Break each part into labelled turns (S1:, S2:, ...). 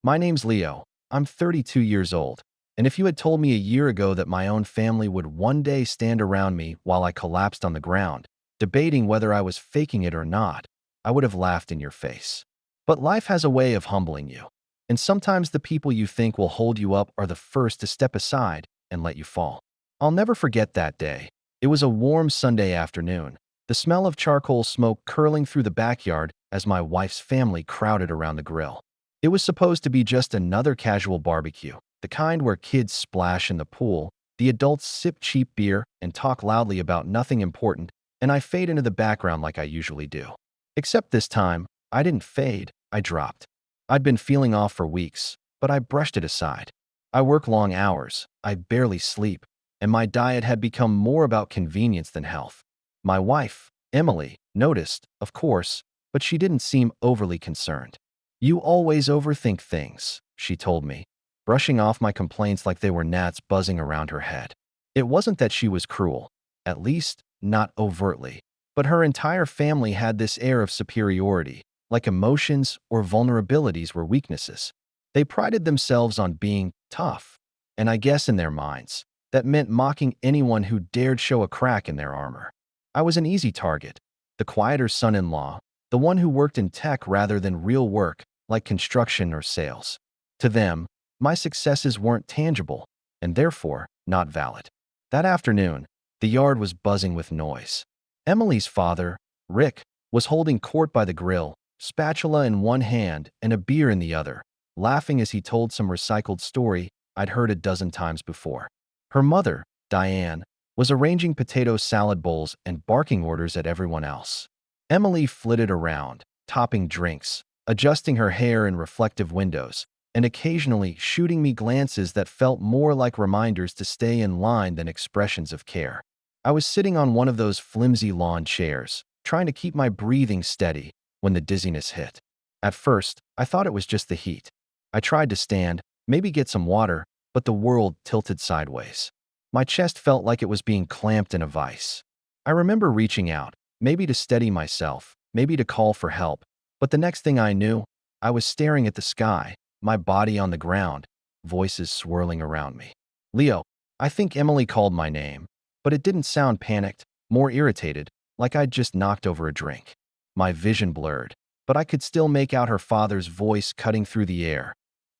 S1: My name's Leo. I'm 32 years old. And if you had told me a year ago that my own family would one day stand around me while I collapsed on the ground, debating whether I was faking it or not, I would have laughed in your face. But life has a way of humbling you. And sometimes the people you think will hold you up are the first to step aside and let you fall. I'll never forget that day. It was a warm Sunday afternoon, the smell of charcoal smoke curling through the backyard as my wife's family crowded around the grill. It was supposed to be just another casual barbecue, the kind where kids splash in the pool, the adults sip cheap beer and talk loudly about nothing important, and I fade into the background like I usually do. Except this time, I didn't fade, I dropped. I'd been feeling off for weeks, but I brushed it aside. I work long hours, I barely sleep, and my diet had become more about convenience than health. My wife, Emily, noticed, of course, but she didn't seem overly concerned. "You always overthink things," she told me, brushing off my complaints like they were gnats buzzing around her head. It wasn't that she was cruel, at least, not overtly, but her entire family had this air of superiority, like emotions or vulnerabilities were weaknesses. They prided themselves on being tough, and I guess in their minds, that meant mocking anyone who dared show a crack in their armor. I was an easy target, the quieter son-in-law, the one who worked in tech rather than real work, like construction or sales. To them, my successes weren't tangible, and therefore, not valid. That afternoon, the yard was buzzing with noise. Emily's father, Rick, was holding court by the grill, spatula in one hand and a beer in the other, laughing as he told some recycled story I'd heard a dozen times before. Her mother, Diane, was arranging potato salad bowls and barking orders at everyone else. Emily flitted around, topping drinks, adjusting her hair in reflective windows, and occasionally shooting me glances that felt more like reminders to stay in line than expressions of care. I was sitting on one of those flimsy lawn chairs, trying to keep my breathing steady when the dizziness hit. At first, I thought it was just the heat. I tried to stand, maybe get some water, but the world tilted sideways. My chest felt like it was being clamped in a vice. I remember reaching out, maybe to steady myself, maybe to call for help, but the next thing I knew, I was staring at the sky, my body on the ground, voices swirling around me. "Leo," I think Emily called my name, but it didn't sound panicked, more irritated, like I'd just knocked over a drink. My vision blurred, but I could still make out her father's voice cutting through the air.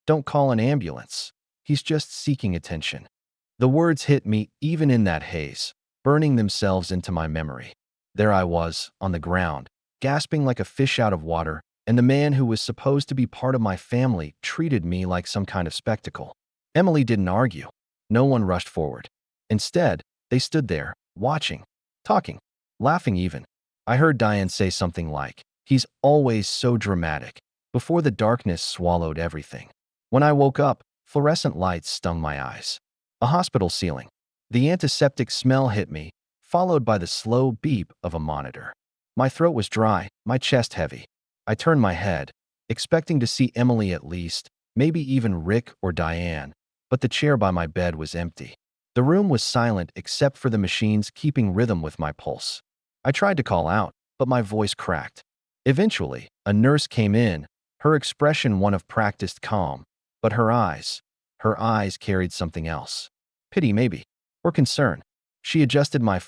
S1: "Don't call an ambulance. He's just seeking attention." The words hit me even in that haze, burning themselves into my memory. There I was, on the ground, gasping like a fish out of water, and the man who was supposed to be part of my family treated me like some kind of spectacle. Emily didn't argue. No one rushed forward. Instead, they stood there, watching, talking, laughing even. I heard Diane say something like, "He's always so dramatic," before the darkness swallowed everything. When I woke up, fluorescent lights stung my eyes. A hospital ceiling. The antiseptic smell hit me, followed by the slow beep of a monitor. My throat was dry, my chest heavy. I turned my head, expecting to see Emily at least, maybe even Rick or Diane, but the chair by my bed was empty. The room was silent except for the machines keeping rhythm with my pulse. I tried to call out, but my voice cracked. Eventually, a nurse came in, her expression one of practiced calm, but her eyes carried something else. Pity maybe, or concern. She adjusted my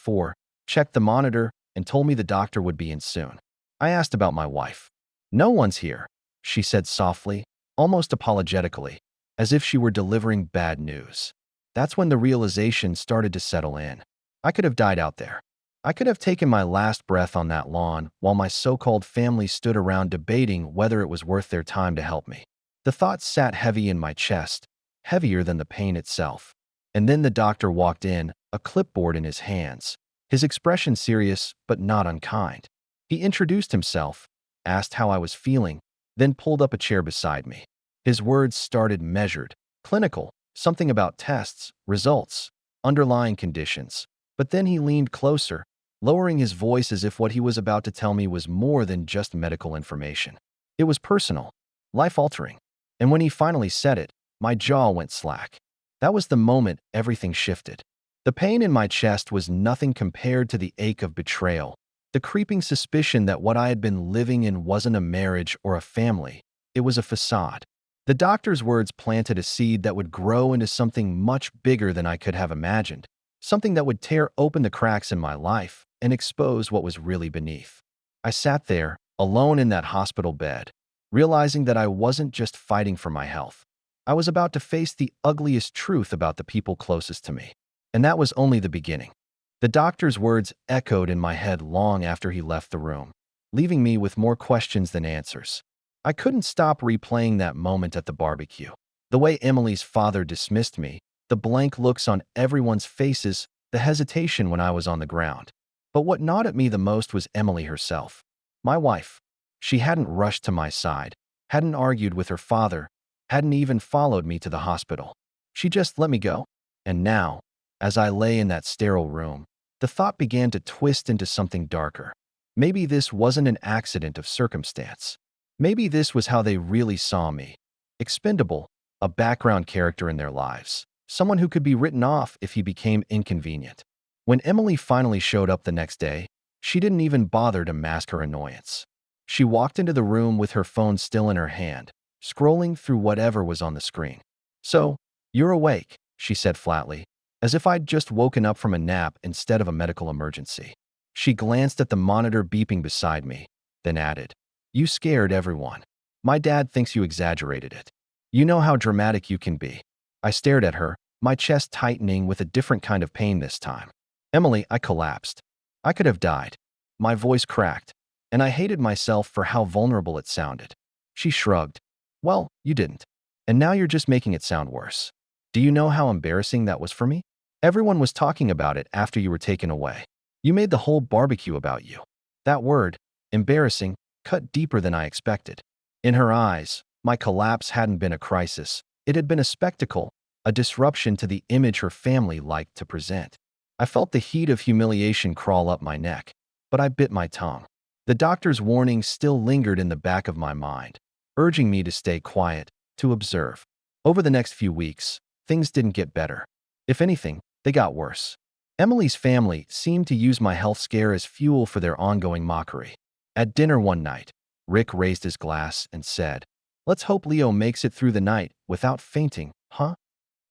S1: checked the monitor, and told me the doctor would be in soon. I asked about my wife. "No one's here," she said softly, almost apologetically, as if she were delivering bad news. That's when the realization started to settle in. I could have died out there. I could have taken my last breath on that lawn while my so-called family stood around debating whether it was worth their time to help me. The thought sat heavy in my chest, heavier than the pain itself. And then the doctor walked in, a clipboard in his hands, his expression serious but not unkind. He introduced himself, asked how I was feeling, then pulled up a chair beside me. His words started measured, clinical, something about tests, results, underlying conditions. But then he leaned closer, lowering his voice as if what he was about to tell me was more than just medical information. It was personal, life-altering. And when he finally said it, my jaw went slack. That was the moment everything shifted. The pain in my chest was nothing compared to the ache of betrayal, the creeping suspicion that what I had been living in wasn't a marriage or a family, it was a facade. The doctor's words planted a seed that would grow into something much bigger than I could have imagined, something that would tear open the cracks in my life and expose what was really beneath. I sat there, alone in that hospital bed, realizing that I wasn't just fighting for my health. I was about to face the ugliest truth about the people closest to me. And that was only the beginning. The doctor's words echoed in my head long after he left the room, leaving me with more questions than answers. I couldn't stop replaying that moment at the barbecue. The way Emily's father dismissed me, the blank looks on everyone's faces, the hesitation when I was on the ground. But what gnawed at me the most was Emily herself. My wife. She hadn't rushed to my side, hadn't argued with her father, hadn't even followed me to the hospital. She just let me go. And now, as I lay in that sterile room, the thought began to twist into something darker. Maybe this wasn't an accident of circumstance. Maybe this was how they really saw me. Expendable, a background character in their lives. Someone who could be written off if he became inconvenient. When Emily finally showed up the next day, she didn't even bother to mask her annoyance. She walked into the room with her phone still in her hand, scrolling through whatever was on the screen. "So, you're awake," she said flatly, as if I'd just woken up from a nap instead of a medical emergency. She glanced at the monitor beeping beside me, then added, "You scared everyone. My dad thinks you exaggerated it. You know how dramatic you can be." I stared at her, my chest tightening with a different kind of pain this time. "Emily," I collapsed. I could have died. My voice cracked, and I hated myself for how vulnerable it sounded. She shrugged. "Well, you didn't. And now you're just making it sound worse. Do you know how embarrassing that was for me? Everyone was talking about it after you were taken away. You made the whole barbecue about you." That word, embarrassing, cut deeper than I expected. In her eyes, my collapse hadn't been a crisis. It had been a spectacle, a disruption to the image her family liked to present. I felt the heat of humiliation crawl up my neck, but I bit my tongue. The doctor's warning still lingered in the back of my mind, urging me to stay quiet, to observe. Over the next few weeks, things didn't get better. If anything, they got worse. Emily's family seemed to use my health scare as fuel for their ongoing mockery. At dinner one night, Rick raised his glass and said, "Let's hope Leo makes it through the night without fainting, huh?"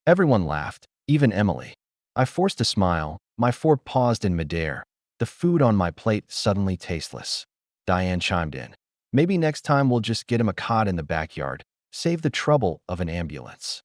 S1: Everyone laughed, even Emily. I forced a smile, my fork paused in midair, the food on my plate suddenly tasteless. Diane chimed in. "Maybe next time we'll just get him a cot in the backyard, save the trouble of an ambulance."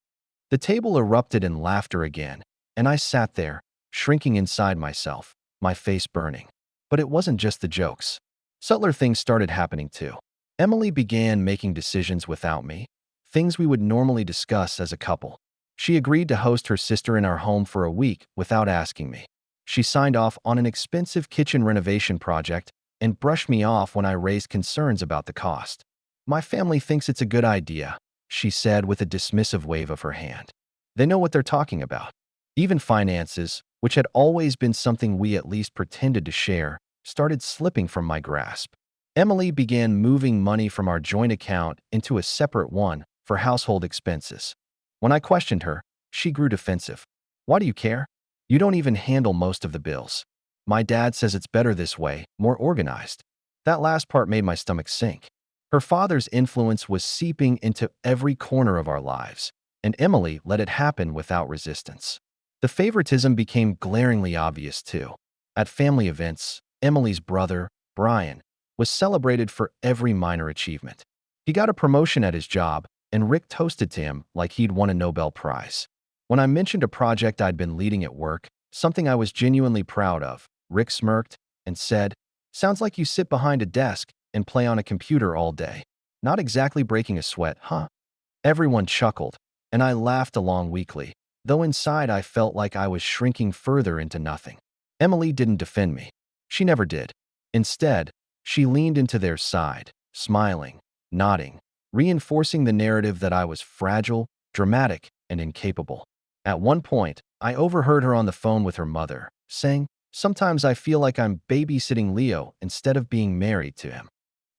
S1: The table erupted in laughter again, and I sat there, shrinking inside myself, my face burning. But it wasn't just the jokes. Subtler things started happening too. Emily began making decisions without me, things we would normally discuss as a couple. She agreed to host her sister in our home for a week without asking me. She signed off on an expensive kitchen renovation project and brushed me off when I raised concerns about the cost. "My family thinks it's a good idea," she said with a dismissive wave of her hand. "They know what they're talking about." Even finances, which had always been something we at least pretended to share, started slipping from my grasp. Emily began moving money from our joint account into a separate one for household expenses. When I questioned her, she grew defensive. "Why do you care? You don't even handle most of the bills. My dad says it's better this way, more organized." That last part made my stomach sink. Her father's influence was seeping into every corner of our lives, and Emily let it happen without resistance. The favoritism became glaringly obvious too. At family events, Emily's brother, Brian, was celebrated for every minor achievement. He got a promotion at his job, and Rick toasted to him like he'd won a Nobel Prize. When I mentioned a project I'd been leading at work, something I was genuinely proud of, Rick smirked and said, "Sounds like you sit behind a desk and play on a computer all day. Not exactly breaking a sweat, huh?" Everyone chuckled, and I laughed along weakly, though inside I felt like I was shrinking further into nothing. Emily didn't defend me. She never did. Instead, she leaned into their side, smiling, nodding, reinforcing the narrative that I was fragile, dramatic, and incapable. At one point, I overheard her on the phone with her mother, saying, "Sometimes I feel like I'm babysitting Leo instead of being married to him."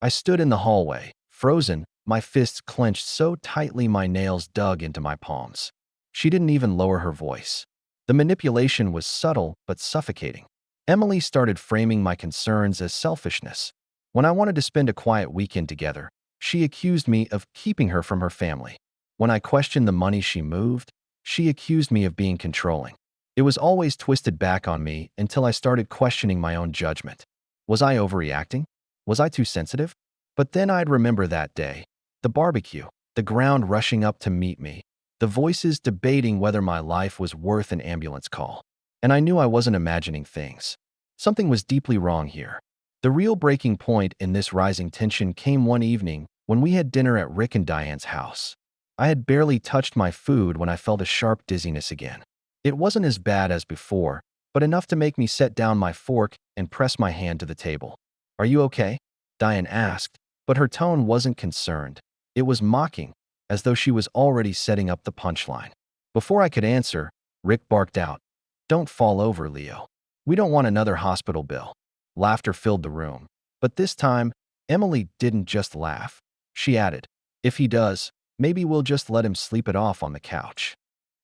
S1: I stood in the hallway, frozen, my fists clenched so tightly my nails dug into my palms. She didn't even lower her voice. The manipulation was subtle but suffocating. Emily started framing my concerns as selfishness. When I wanted to spend a quiet weekend together, she accused me of keeping her from her family. When I questioned the money she moved, she accused me of being controlling. It was always twisted back on me until I started questioning my own judgment. Was I overreacting? Was I too sensitive? But then I'd remember that day. The barbecue, the ground rushing up to meet me, the voices debating whether my life was worth an ambulance call. And I knew I wasn't imagining things. Something was deeply wrong here. The real breaking point in this rising tension came one evening when we had dinner at Rick and Diane's house. I had barely touched my food when I felt a sharp dizziness again. It wasn't as bad as before, but enough to make me set down my fork and press my hand to the table. "Are you okay?" Diane asked, but her tone wasn't concerned. It was mocking, as though she was already setting up the punchline. Before I could answer, Rick barked out, "Don't fall over, Leo. We don't want another hospital bill." Laughter filled the room. But this time, Emily didn't just laugh. She added, "If he does, maybe we'll just let him sleep it off on the couch."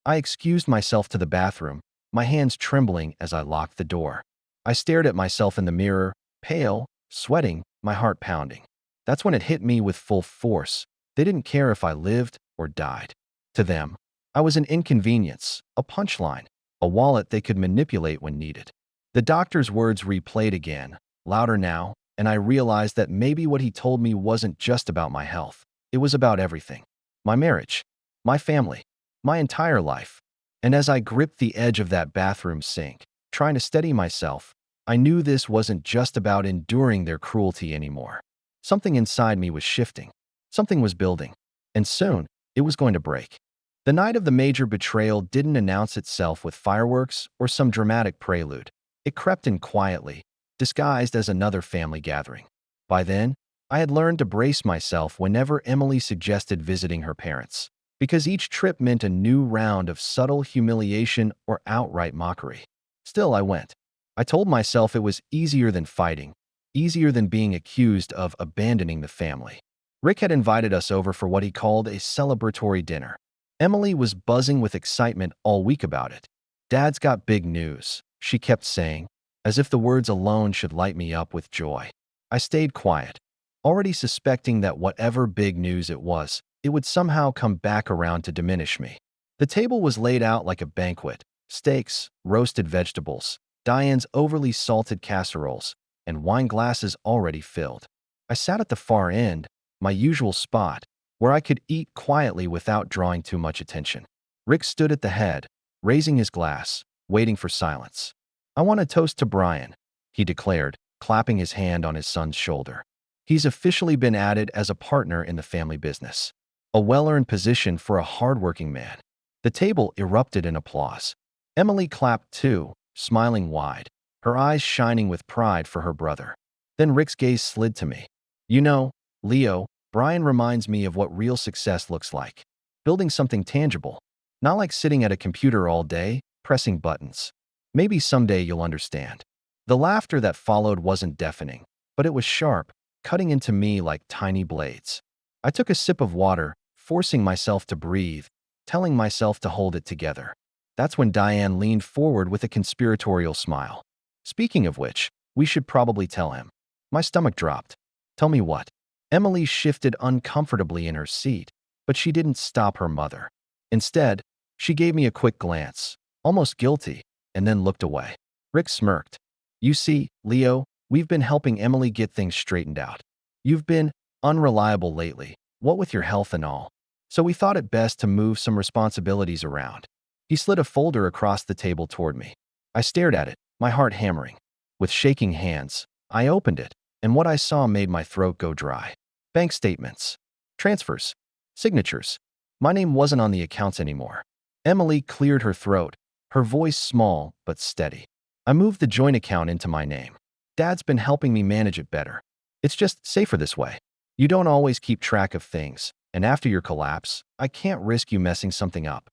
S1: I excused myself to the bathroom, my hands trembling as I locked the door. I stared at myself in the mirror, pale, sweating, my heart pounding. That's when it hit me with full force. They didn't care if I lived or died. To them, I was an inconvenience, a punchline, a wallet they could manipulate when needed. The doctor's words replayed again, louder now, and I realized that maybe what he told me wasn't just about my health. It was about everything. My marriage, my family, my entire life. And as I gripped the edge of that bathroom sink, trying to steady myself, I knew this wasn't just about enduring their cruelty anymore. Something inside me was shifting. Something was building. And soon, it was going to break. The night of the major betrayal didn't announce itself with fireworks or some dramatic prelude. It crept in quietly, disguised as another family gathering. By then, I had learned to brace myself whenever Emily suggested visiting her parents, because each trip meant a new round of subtle humiliation or outright mockery. Still, I went. I told myself it was easier than fighting, easier than being accused of abandoning the family. Rick had invited us over for what he called a celebratory dinner. Emily was buzzing with excitement all week about it. "Dad's got big news," she kept saying, as if the words alone should light me up with joy. I stayed quiet, already suspecting that whatever big news it would somehow come back around to diminish me. The table was laid out like a banquet: steaks, roasted vegetables, Diane's overly salted casseroles, and wine glasses already filled. I sat at the far end, my usual spot, where I could eat quietly without drawing too much attention. Rick stood at the head, raising his glass, waiting for silence. "I want to toast to Brian," he declared, clapping his hand on his son's shoulder. "He's officially been added as a partner in the family business. A well-earned position for a hardworking man." The table erupted in applause. Emily clapped too, smiling wide, her eyes shining with pride for her brother. Then Rick's gaze slid to me. "You know, Leo, Brian reminds me of what real success looks like. Building something tangible, not like sitting at a computer all day, pressing buttons. Maybe someday you'll understand." The laughter that followed wasn't deafening, but it was sharp, cutting into me like tiny blades. I took a sip of water, forcing myself to breathe, telling myself to hold it together. That's when Diane leaned forward with a conspiratorial smile. "Speaking of which, we should probably tell him." My stomach dropped. "Tell me what?" Emily shifted uncomfortably in her seat, but she didn't stop her mother. Instead, she gave me a quick glance, almost guilty, and then looked away. Rick smirked. "You see, Leo, we've been helping Emily get things straightened out. You've been unreliable lately, what with your health and all. So we thought it best to move some responsibilities around." He slid a folder across the table toward me. I stared at it, my heart hammering. With shaking hands, I opened it, and what I saw made my throat go dry. Bank statements, transfers, signatures. My name wasn't on the accounts anymore. Emily cleared her throat, her voice small but steady. "I moved the joint account into my name. Dad's been helping me manage it better. It's just safer this way. You don't always keep track of things, and after your collapse, I can't risk you messing something up."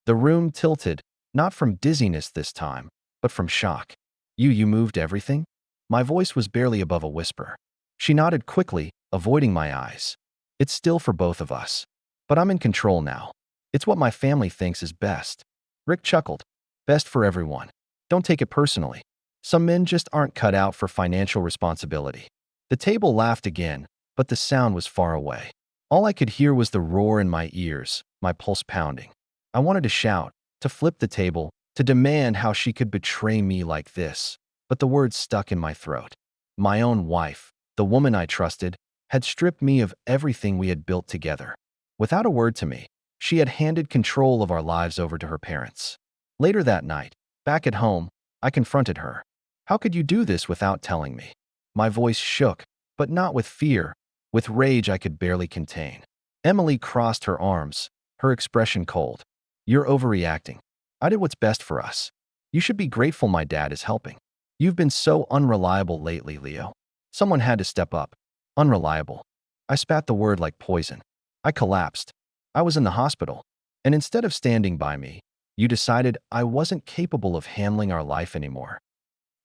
S1: The room tilted, not from dizziness this time, but from shock. You moved everything?" My voice was barely above a whisper. She nodded quickly, avoiding my eyes. "It's still for both of us. But I'm in control now. It's what my family thinks is best." Rick chuckled. "Best for everyone. Don't take it personally. Some men just aren't cut out for financial responsibility." The table laughed again, but the sound was far away. All I could hear was the roar in my ears, my pulse pounding. I wanted to shout, to flip the table, to demand how she could betray me like this, but the words stuck in my throat. My own wife, the woman I trusted, had stripped me of everything we had built together. Without a word to me, she had handed control of our lives over to her parents. Later that night, back at home, I confronted her. How could you do this without telling me? My voice shook, but not with fear, with rage I could barely contain. Emily crossed her arms, her expression cold. You're overreacting. I did what's best for us. You should be grateful my dad is helping. You've been so unreliable lately, Leo. Someone had to step up. Unreliable. I spat the word like poison. I collapsed. I was in the hospital. And instead of standing by me, you decided I wasn't capable of handling our life anymore.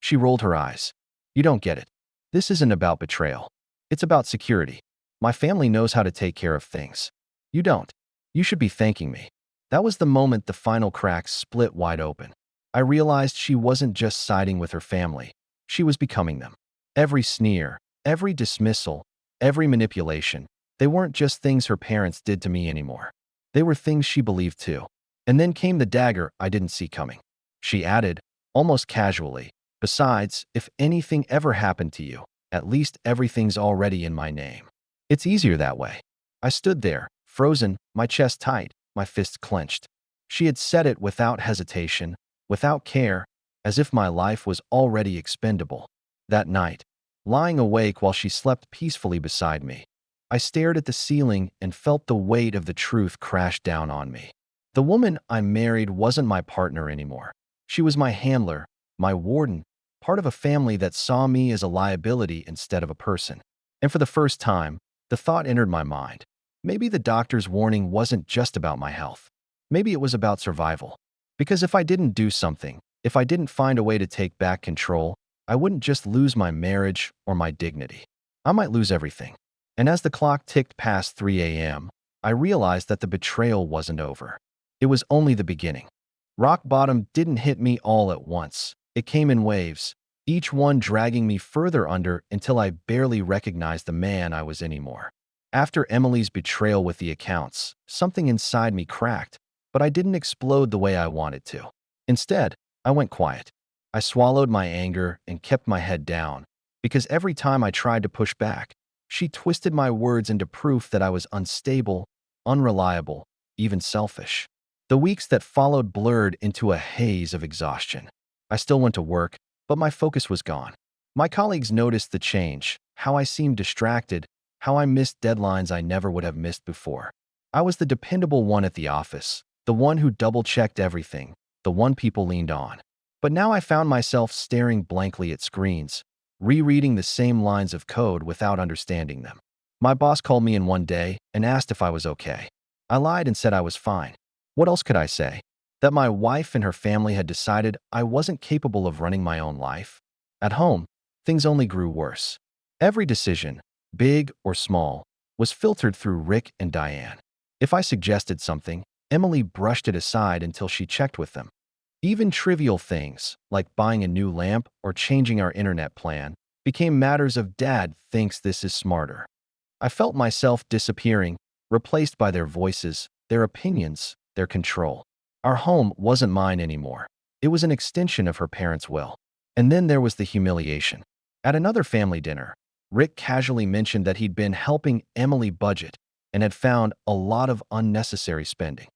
S1: She rolled her eyes. You don't get it. This isn't about betrayal. It's about security. My family knows how to take care of things. You don't. You should be thanking me. That was the moment the final cracks split wide open. I realized she wasn't just siding with her family. She was becoming them. Every sneer, every dismissal, every manipulation, they weren't just things her parents did to me anymore. They were things she believed too. And then came the dagger I didn't see coming. She added, almost casually, besides, if anything ever happened to you, at least everything's already in my name. It's easier that way. I stood there, frozen, my chest tight, my fists clenched. She had said it without hesitation, without care, as if my life was already expendable. That night, lying awake while she slept peacefully beside me, I stared at the ceiling and felt the weight of the truth crash down on me. The woman I married wasn't my partner anymore. She was my handler, my warden, part of a family that saw me as a liability instead of a person. And for the first time, the thought entered my mind. Maybe the doctor's warning wasn't just about my health. Maybe it was about survival. Because if I didn't do something, if I didn't find a way to take back control, I wouldn't just lose my marriage or my dignity. I might lose everything. And as the clock ticked past 3 a.m., I realized that the betrayal wasn't over. It was only the beginning. Rock bottom didn't hit me all at once. It came in waves, each one dragging me further under until I barely recognized the man I was anymore. After Emily's betrayal with the accounts, something inside me cracked, but I didn't explode the way I wanted to. Instead, I went quiet. I swallowed my anger and kept my head down, because every time I tried to push back, she twisted my words into proof that I was unstable, unreliable, even selfish. The weeks that followed blurred into a haze of exhaustion. I still went to work, but my focus was gone. My colleagues noticed the change, how I seemed distracted, how I missed deadlines I never would have missed before. I was the dependable one at the office, the one who double-checked everything, the one people leaned on. But now I found myself staring blankly at screens, rereading the same lines of code without understanding them. My boss called me in one day and asked if I was okay. I lied and said I was fine. What else could I say? That my wife and her family had decided I wasn't capable of running my own life? At home, things only grew worse. Every decision, big or small, was filtered through Rick and Diane. If I suggested something, Emily brushed it aside until she checked with them. Even trivial things, like buying a new lamp or changing our internet plan, became matters of Dad thinks this is smarter. I felt myself disappearing, replaced by their voices, their opinions, their control. Our home wasn't mine anymore. It was an extension of her parents' will. And then there was the humiliation. At another family dinner, Rick casually mentioned that he'd been helping Emily budget and had found a lot of unnecessary spending.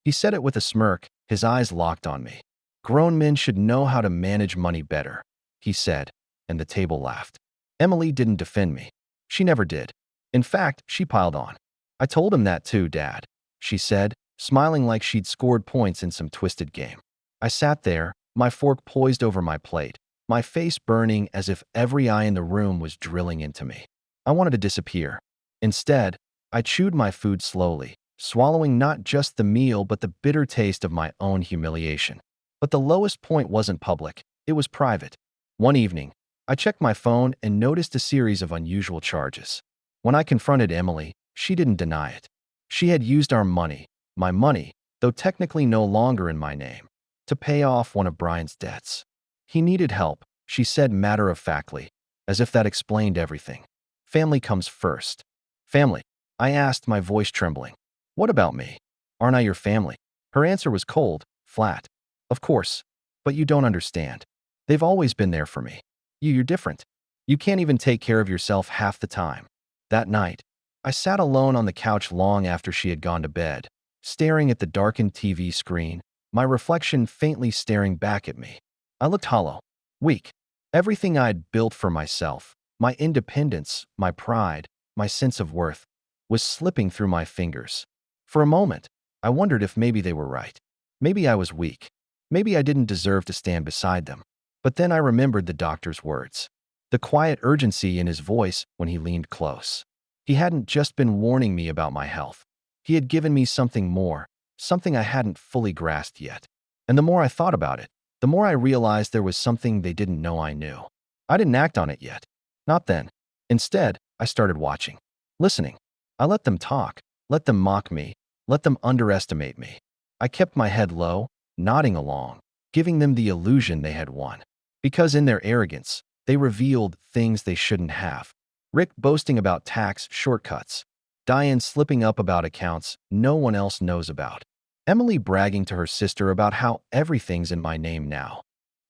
S1: He said it with a smirk, his eyes locked on me. Grown men should know how to manage money better, he said, and the table laughed. Emily didn't defend me. She never did. In fact, she piled on. I told him that too, Dad, she said, smiling like she'd scored points in some twisted game. I sat there, my fork poised over my plate, my face burning as if every eye in the room was drilling into me. I wanted to disappear. Instead, I chewed my food slowly, swallowing not just the meal but the bitter taste of my own humiliation. But the lowest point wasn't public, it was private. One evening, I checked my phone and noticed a series of unusual charges. When I confronted Emily, she didn't deny it. She had used our money, my money, though technically no longer in my name, to pay off one of Brian's debts. He needed help, she said matter-of-factly, as if that explained everything. Family comes first. Family. I asked, my voice trembling. What about me? Aren't I your family? Her answer was cold, flat. Of course, but you don't understand. They've always been there for me. You're different. You can't even take care of yourself half the time. That night, I sat alone on the couch long after she had gone to bed, staring at the darkened TV screen, my reflection faintly staring back at me. I looked hollow, weak. Everything I'd built for myself, my independence, my pride, my sense of worth, was slipping through my fingers. For a moment, I wondered if maybe they were right. Maybe I was weak. Maybe I didn't deserve to stand beside them. But then I remembered the doctor's words, the quiet urgency in his voice when he leaned close. He hadn't just been warning me about my health. He had given me something more, something I hadn't fully grasped yet. And the more I thought about it, the more I realized there was something they didn't know I knew. I didn't act on it yet. Not then. Instead, I started watching, listening. I let them talk, let them mock me, let them underestimate me. I kept my head low, nodding along, giving them the illusion they had won. Because in their arrogance, they revealed things they shouldn't have. Rick boasting about tax shortcuts. Diane slipping up about accounts no one else knows about. Emily bragging to her sister about how everything's in my name now.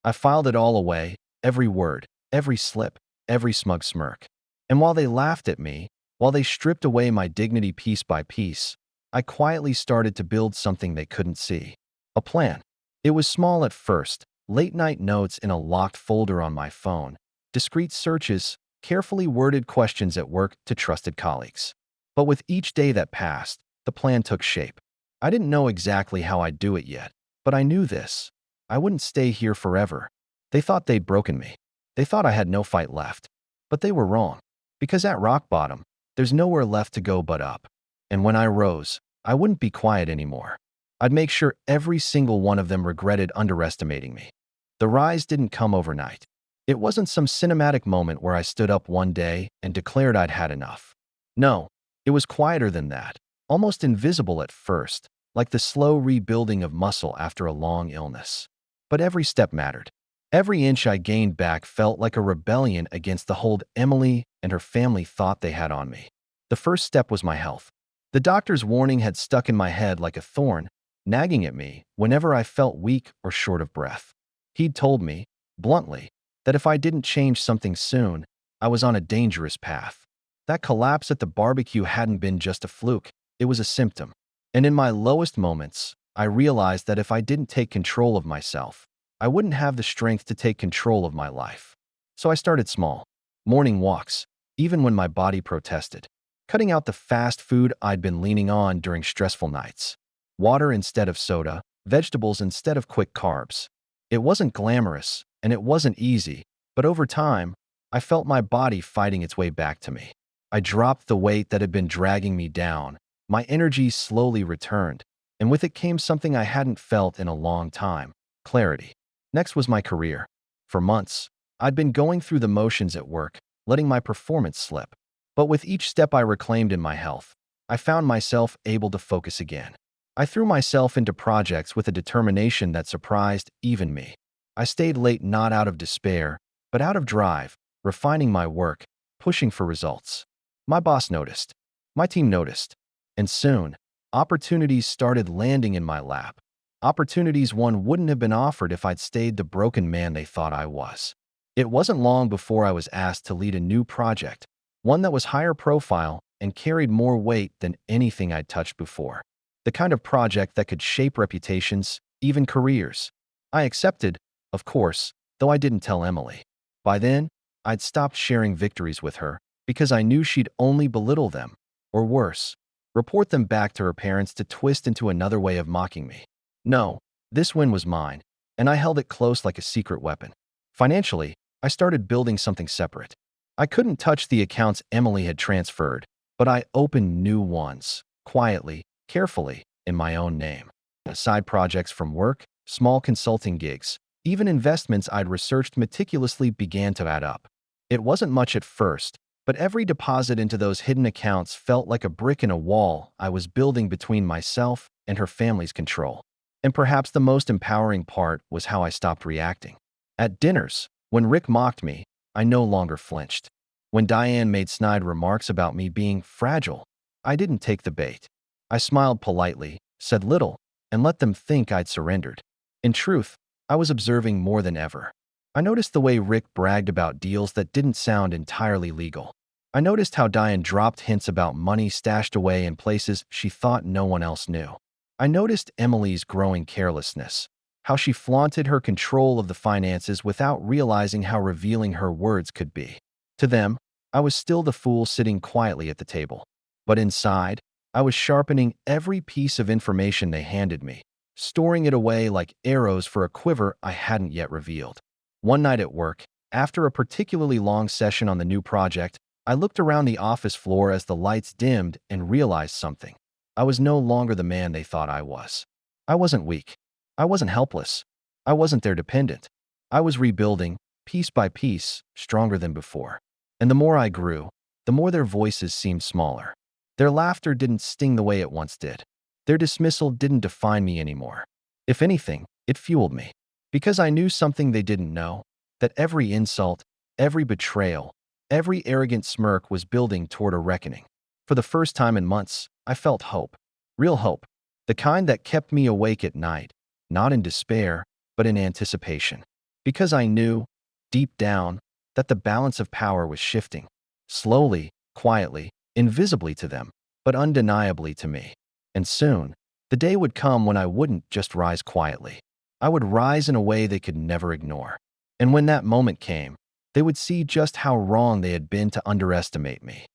S1: I filed it all away, every word, every slip, every smug smirk. And while they laughed at me, while they stripped away my dignity piece by piece, I quietly started to build something they couldn't see. A plan. It was small at first, late-night notes in a locked folder on my phone, discreet searches, carefully worded questions at work to trusted colleagues. But with each day that passed, the plan took shape. I didn't know exactly how I'd do it yet, but I knew this. I wouldn't stay here forever. They thought they'd broken me. They thought I had no fight left. But they were wrong. Because at rock bottom, there's nowhere left to go but up. And when I rose, I wouldn't be quiet anymore. I'd make sure every single one of them regretted underestimating me. The rise didn't come overnight. It wasn't some cinematic moment where I stood up one day and declared I'd had enough. No, it was quieter than that, almost invisible at first, like the slow rebuilding of muscle after a long illness. But every step mattered. Every inch I gained back felt like a rebellion against the hold Emily and her family thought they had on me. The first step was my health. The doctor's warning had stuck in my head like a thorn, nagging at me whenever I felt weak or short of breath. He'd told me, bluntly, that if I didn't change something soon, I was on a dangerous path. That collapse at the barbecue hadn't been just a fluke, it was a symptom. And in my lowest moments, I realized that if I didn't take control of myself, I wouldn't have the strength to take control of my life. So I started small. Morning walks, even when my body protested. Cutting out the fast food I'd been leaning on during stressful nights. Water instead of soda, vegetables instead of quick carbs. It wasn't glamorous, and it wasn't easy, but over time, I felt my body fighting its way back to me. I dropped the weight that had been dragging me down. My energy slowly returned, and with it came something I hadn't felt in a long time: clarity. Next was my career. For months, I'd been going through the motions at work, letting my performance slip. But with each step I reclaimed in my health, I found myself able to focus again. I threw myself into projects with a determination that surprised even me. I stayed late not out of despair, but out of drive, refining my work, pushing for results. My boss noticed. My team noticed. And soon, opportunities started landing in my lap. Opportunities one wouldn't have been offered if I'd stayed the broken man they thought I was. It wasn't long before I was asked to lead a new project, one that was higher profile and carried more weight than anything I'd touched before. The kind of project that could shape reputations, even careers. I accepted, of course, though I didn't tell Emily. By then, I'd stopped sharing victories with her because I knew she'd only belittle them, or worse, report them back to her parents to twist into another way of mocking me. No, this win was mine, and I held it close like a secret weapon. Financially, I started building something separate. I couldn't touch the accounts Emily had transferred, but I opened new ones, quietly, carefully, in my own name. Side projects from work, small consulting gigs, even investments I'd researched meticulously began to add up. It wasn't much at first, but every deposit into those hidden accounts felt like a brick in a wall I was building between myself and her family's control. And perhaps the most empowering part was how I stopped reacting. At dinners, when Rick mocked me, I no longer flinched. When Diane made snide remarks about me being fragile, I didn't take the bait. I smiled politely, said little, and let them think I'd surrendered. In truth, I was observing more than ever. I noticed the way Rick bragged about deals that didn't sound entirely legal. I noticed how Diane dropped hints about money stashed away in places she thought no one else knew. I noticed Emily's growing carelessness, how she flaunted her control of the finances without realizing how revealing her words could be. To them, I was still the fool sitting quietly at the table. But inside, I was sharpening every piece of information they handed me, storing it away like arrows for a quiver I hadn't yet revealed. One night at work, after a particularly long session on the new project, I looked around the office floor as the lights dimmed and realized something. I was no longer the man they thought I was. I wasn't weak. I wasn't helpless. I wasn't their dependent. I was rebuilding, piece by piece, stronger than before. And the more I grew, the more their voices seemed smaller. Their laughter didn't sting the way it once did. Their dismissal didn't define me anymore. If anything, it fueled me. Because I knew something they didn't know, that every insult, every betrayal, every arrogant smirk was building toward a reckoning. For the first time in months, I felt hope. Real hope. The kind that kept me awake at night, not in despair, but in anticipation. Because I knew, deep down, that the balance of power was shifting. Slowly, quietly, invisibly to them, but undeniably to me. And soon, the day would come when I wouldn't just rise quietly. I would rise in a way they could never ignore. And when that moment came, they would see just how wrong they had been to underestimate me.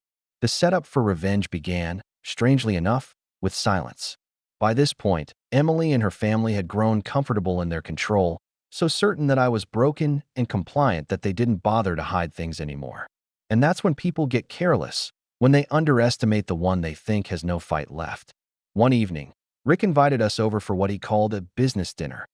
S1: The setup for revenge began, strangely enough, with silence. By this point, Emily and her family had grown comfortable in their control, so certain that I was broken and compliant that they didn't bother to hide things anymore. And that's when people get careless, when they underestimate the one they think has no fight left. One evening, Rick invited us over for what he called a business dinner.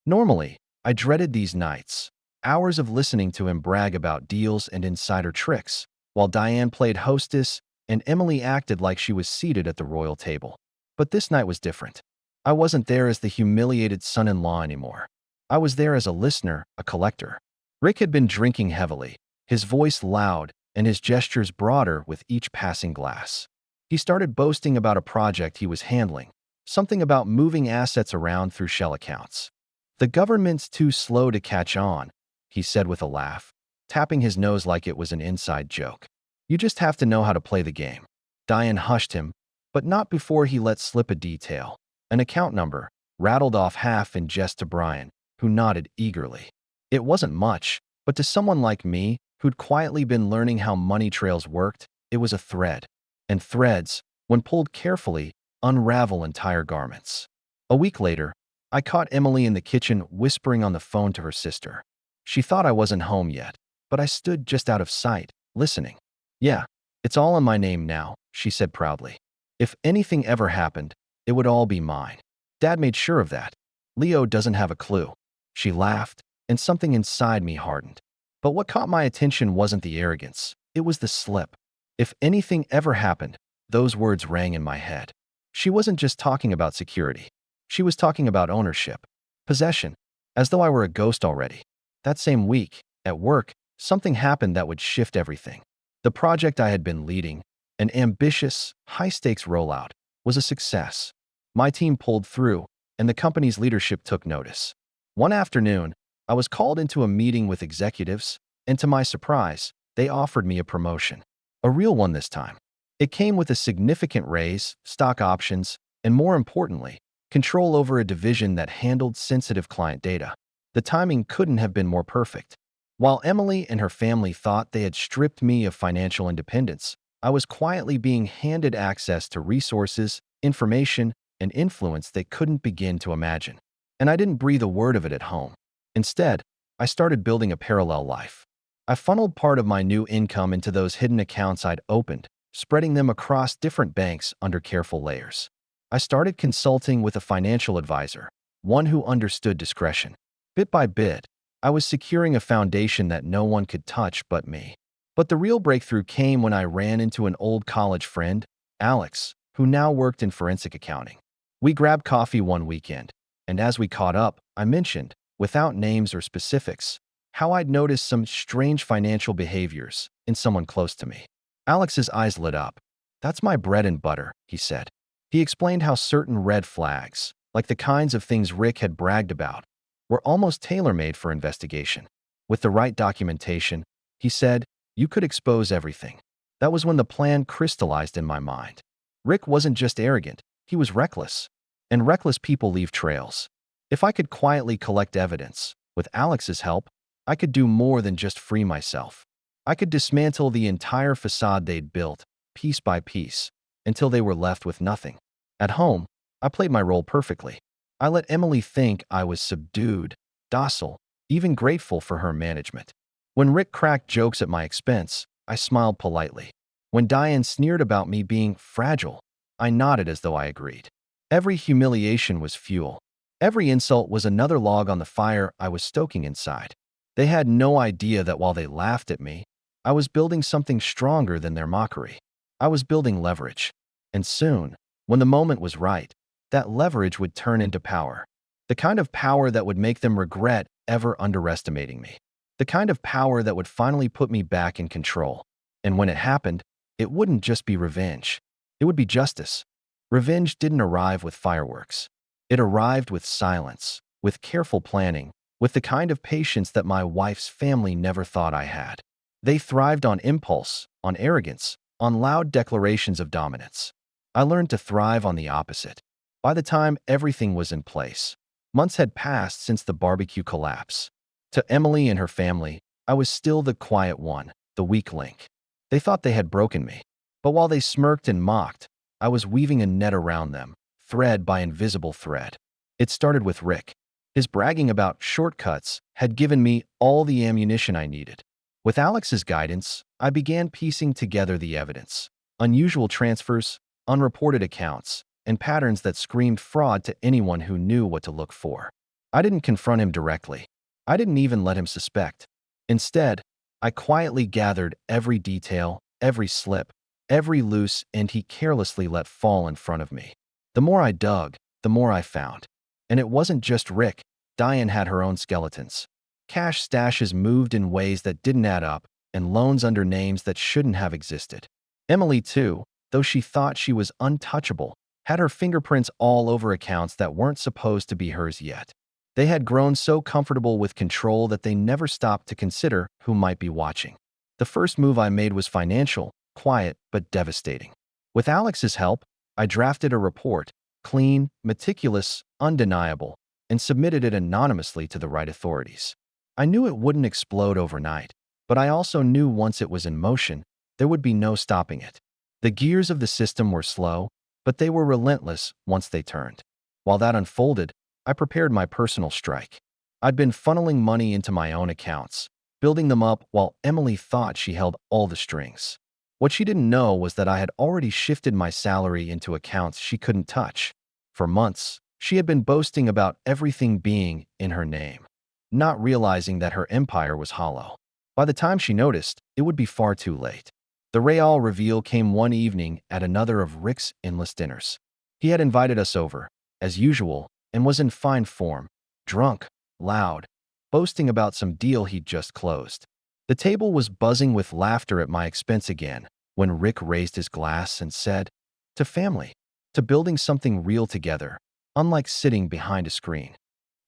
S1: Normally, I dreaded these nights, hours of listening to him brag about deals and insider tricks, while Diane played hostess and Emily acted like she was seated at the royal table. But this night was different. I wasn't there as the humiliated son-in-law anymore. I was there as a listener, a collector. Rick had been drinking heavily, his voice loud and his gestures broader with each passing glass. He started boasting about a project he was handling, something about moving assets around through shell accounts. "The government's too slow to catch on," he said with a laugh, tapping his nose like it was an inside joke. "You just have to know how to play the game." Diane hushed him, but not before he let slip a detail. An account number, rattled off half in jest to Brian, who nodded eagerly. It wasn't much, but to someone like me, who'd quietly been learning how money trails worked, it was a thread. And threads, when pulled carefully, unravel entire garments. A week later, I caught Emily in the kitchen whispering on the phone to her sister. She thought I wasn't home yet, but I stood just out of sight, listening. "Yeah, it's all in my name now," she said proudly. "If anything ever happened, it would all be mine. Dad made sure of that. Leo doesn't have a clue." She laughed, and something inside me hardened. But what caught my attention wasn't the arrogance, it was the slip. If anything ever happened, those words rang in my head. She wasn't just talking about security. She was talking about ownership, possession, as though I were a ghost already. That same week, at work, something happened that would shift everything. The project I had been leading, an ambitious, high-stakes rollout, was a success. My team pulled through, and the company's leadership took notice. One afternoon, I was called into a meeting with executives, and to my surprise, they offered me a promotion. A real one this time. It came with a significant raise, stock options, and more importantly, control over a division that handled sensitive client data. The timing couldn't have been more perfect. While Emily and her family thought they had stripped me of financial independence, I was quietly being handed access to resources, information, and influence they couldn't begin to imagine. And I didn't breathe a word of it at home. Instead, I started building a parallel life. I funneled part of my new income into those hidden accounts I'd opened, spreading them across different banks under careful layers. I started consulting with a financial advisor, one who understood discretion. Bit by bit, I was securing a foundation that no one could touch but me. But the real breakthrough came when I ran into an old college friend, Alex, who now worked in forensic accounting. We grabbed coffee one weekend, and as we caught up, I mentioned, without names or specifics, how I'd noticed some strange financial behaviors in someone close to me. Alex's eyes lit up. That's my bread and butter, he said. He explained how certain red flags, like the kinds of things Rick had bragged about, were almost tailor-made for investigation. With the right documentation, he said, you could expose everything. That was when the plan crystallized in my mind. Rick wasn't just arrogant, he was reckless. And reckless people leave trails. If I could quietly collect evidence, with Alex's help, I could do more than just free myself. I could dismantle the entire facade they'd built, piece by piece, until they were left with nothing. At home, I played my role perfectly. I let Emily think I was subdued, docile, even grateful for her management. When Rick cracked jokes at my expense, I smiled politely. When Diane sneered about me being fragile, I nodded as though I agreed. Every humiliation was fuel. Every insult was another log on the fire I was stoking inside. They had no idea that while they laughed at me, I was building something stronger than their mockery. I was building leverage. And soon, when the moment was right, that leverage would turn into power. The kind of power that would make them regret ever underestimating me. The kind of power that would finally put me back in control. And when it happened, it wouldn't just be revenge. It would be justice. Revenge didn't arrive with fireworks. It arrived with silence, with careful planning, with the kind of patience that my wife's family never thought I had. They thrived on impulse, on arrogance, on loud declarations of dominance. I learned to thrive on the opposite. By the time everything was in place, months had passed since the barbecue collapse. To Emily and her family, I was still the quiet one, the weak link. They thought they had broken me. But while they smirked and mocked, I was weaving a net around them, thread by invisible thread. It started with Rick. His bragging about shortcuts had given me all the ammunition I needed. With Alex's guidance, I began piecing together the evidence. Unusual transfers, unreported accounts, and patterns that screamed fraud to anyone who knew what to look for. I didn't confront him directly. I didn't even let him suspect. Instead, I quietly gathered every detail, every slip, every loose end he carelessly let fall in front of me. The more I dug, the more I found. And it wasn't just Rick. Diane had her own skeletons. Cash stashes moved in ways that didn't add up, and loans under names that shouldn't have existed. Emily, too, though she thought she was untouchable, had her fingerprints all over accounts that weren't supposed to be hers yet. They had grown so comfortable with control that they never stopped to consider who might be watching. The first move I made was financial, quiet, but devastating. With Alex's help, I drafted a report, clean, meticulous, undeniable, and submitted it anonymously to the right authorities. I knew it wouldn't explode overnight, but I also knew once it was in motion, there would be no stopping it. The gears of the system were slow, but they were relentless once they turned. While that unfolded, I prepared my personal strike. I'd been funneling money into my own accounts, building them up while Emily thought she held all the strings. What she didn't know was that I had already shifted my salary into accounts she couldn't touch. For months, she had been boasting about everything being in her name, not realizing that her empire was hollow. By the time she noticed, it would be far too late. The real reveal came one evening at another of Rick's endless dinners. He had invited us over, as usual, and was in fine form, drunk, loud, boasting about some deal he'd just closed. The table was buzzing with laughter at my expense again when Rick raised his glass and said, "To family, to building something real together, unlike sitting behind a screen."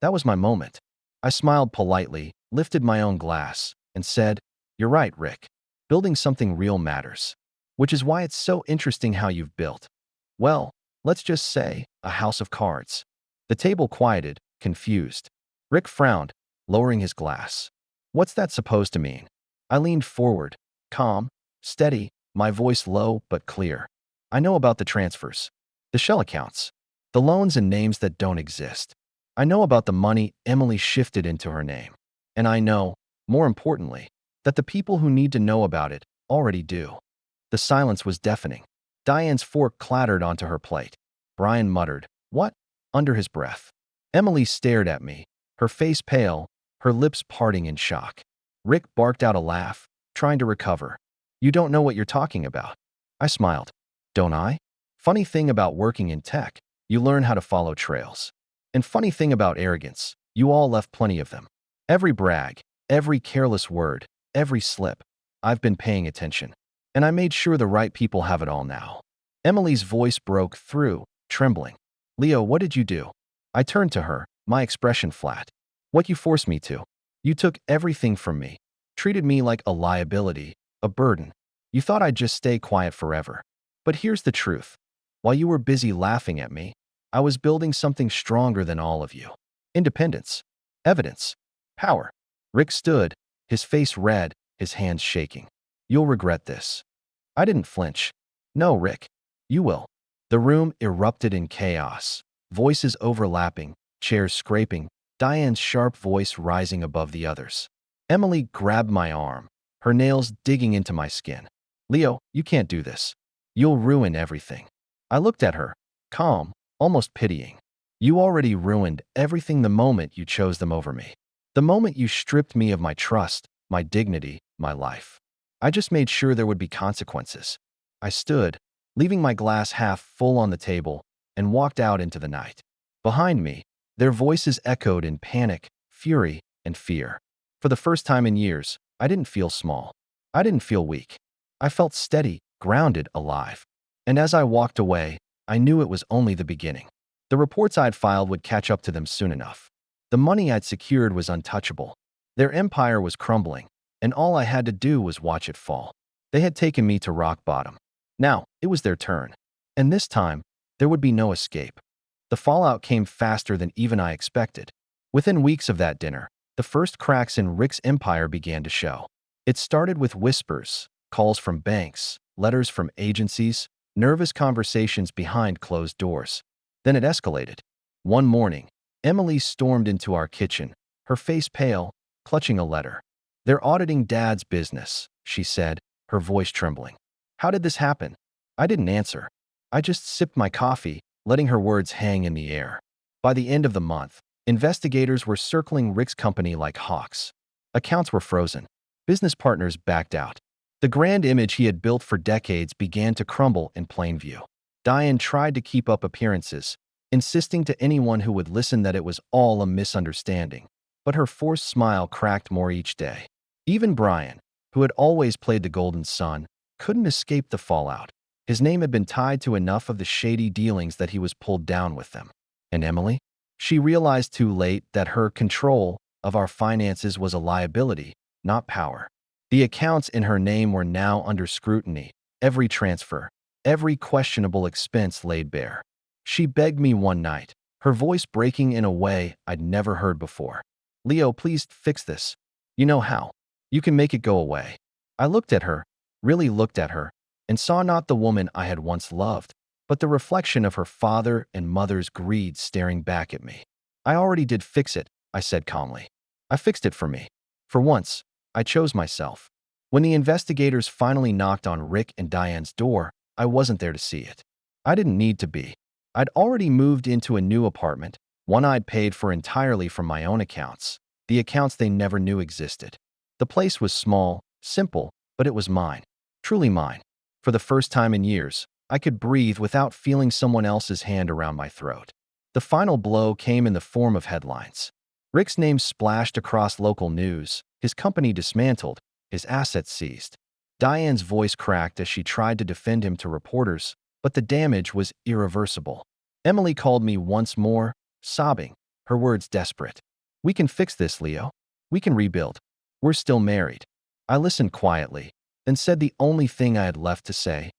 S1: That was my moment. I smiled politely, lifted my own glass, and said, "You're right, Rick. Building something real matters. Which is why it's so interesting how you've built, well, let's just say, a house of cards." The table quieted, confused. Rick frowned, lowering his glass. "What's that supposed to mean?" I leaned forward, calm, steady, my voice low but clear. "I know about the transfers, the shell accounts, the loans and names that don't exist. I know about the money Emily shifted into her name. And I know, more importantly, that the people who need to know about it already do." The silence was deafening. Diane's fork clattered onto her plate. Brian muttered, "What?" under his breath. Emily stared at me, her face pale, her lips parting in shock. Rick barked out a laugh, trying to recover. "You don't know what you're talking about." I smiled. "Don't I? Funny thing about working in tech, you learn how to follow trails. And funny thing about arrogance, you all left plenty of them. Every brag, every careless word, every slip. I've been paying attention." and I made sure the right people have it all now. Emily's voice broke through, trembling. Leo, what did you do? I turned to her, my expression flat. What you forced me to. You took everything from me, treated me like a liability, a burden. You thought I'd just stay quiet forever. But here's the truth. While you were busy laughing at me, I was building something stronger than all of you. Independence. Evidence. Power. Rick stood, his face red, his hands shaking. You'll regret this. I didn't flinch. No, Rick. You will. The room erupted in chaos. Voices overlapping, chairs scraping, Diane's sharp voice rising above the others. Emily grabbed my arm, her nails digging into my skin. Leo, you can't do this. You'll ruin everything. I looked at her, calm, almost pitying. You already ruined everything the moment you chose them over me. The moment you stripped me of my trust, my dignity, my life. I just made sure there would be consequences. I stood, leaving my glass half full on the table, and walked out into the night. Behind me, their voices echoed in panic, fury, and fear. For the first time in years, I didn't feel small. I didn't feel weak. I felt steady, grounded, alive. And as I walked away, I knew it was only the beginning. The reports I'd filed would catch up to them soon enough. The money I'd secured was untouchable. Their empire was crumbling, and all I had to do was watch it fall. They had taken me to rock bottom. Now, it was their turn. And this time, there would be no escape. The fallout came faster than even I expected. Within weeks of that dinner, the first cracks in Rick's empire began to show. It started with whispers, calls from banks, letters from agencies, nervous conversations behind closed doors. Then it escalated. One morning, Emily stormed into our kitchen, her face pale, clutching a letter. They're auditing Dad's business, she said, her voice trembling. How did this happen? I didn't answer. I just sipped my coffee, letting her words hang in the air. By the end of the month, investigators were circling Rick's company like hawks. Accounts were frozen. Business partners backed out. The grand image he had built for decades began to crumble in plain view. Diane tried to keep up appearances, insisting to anyone who would listen that it was all a misunderstanding. But her forced smile cracked more each day. Even Brian, who had always played the golden son, couldn't escape the fallout. His name had been tied to enough of the shady dealings that he was pulled down with them. And Emily? She realized too late that her control of our finances was a liability, not power. The accounts in her name were now under scrutiny, every transfer, every questionable expense laid bare. She begged me one night, her voice breaking in a way I'd never heard before. Leo, please fix this. You know how. You can make it go away. I looked at her, really looked at her, and saw not the woman I had once loved, but the reflection of her father and mother's greed staring back at me. I already did fix it, I said calmly. I fixed it for me. For once, I chose myself. When the investigators finally knocked on Rick and Diane's door, I wasn't there to see it. I didn't need to be. I'd already moved into a new apartment, one I'd paid for entirely from my own accounts, the accounts they never knew existed. The place was small, simple, but it was mine, truly mine. For the first time in years, I could breathe without feeling someone else's hand around my throat. The final blow came in the form of headlines. Rick's name splashed across local news, his company dismantled, his assets seized. Diane's voice cracked as she tried to defend him to reporters, but the damage was irreversible. Emily called me once more, sobbing, her words desperate. We can fix this, Leo. We can rebuild. We're still married. I listened quietly, then said the only thing I had left to say.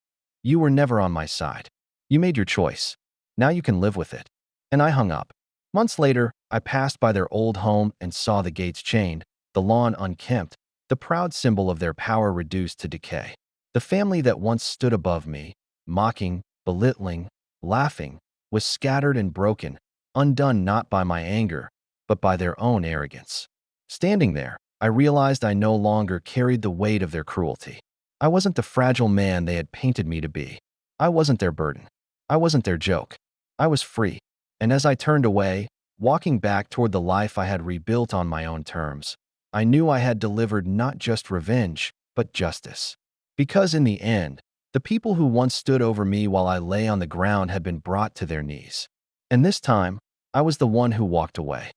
S1: You were never on my side. You made your choice. Now you can live with it. And I hung up. Months later, I passed by their old home and saw the gates chained, the lawn unkempt, the proud symbol of their power reduced to decay. The family that once stood above me, mocking, belittling, laughing, was scattered and broken, undone not by my anger, but by their own arrogance. Standing there, I realized I no longer carried the weight of their cruelty. I wasn't the fragile man they had painted me to be. I wasn't their burden. I wasn't their joke. I was free. And as I turned away, walking back toward the life I had rebuilt on my own terms, I knew I had delivered not just revenge, but justice. Because in the end, the people who once stood over me while I lay on the ground had been brought to their knees. And this time, I was the one who walked away.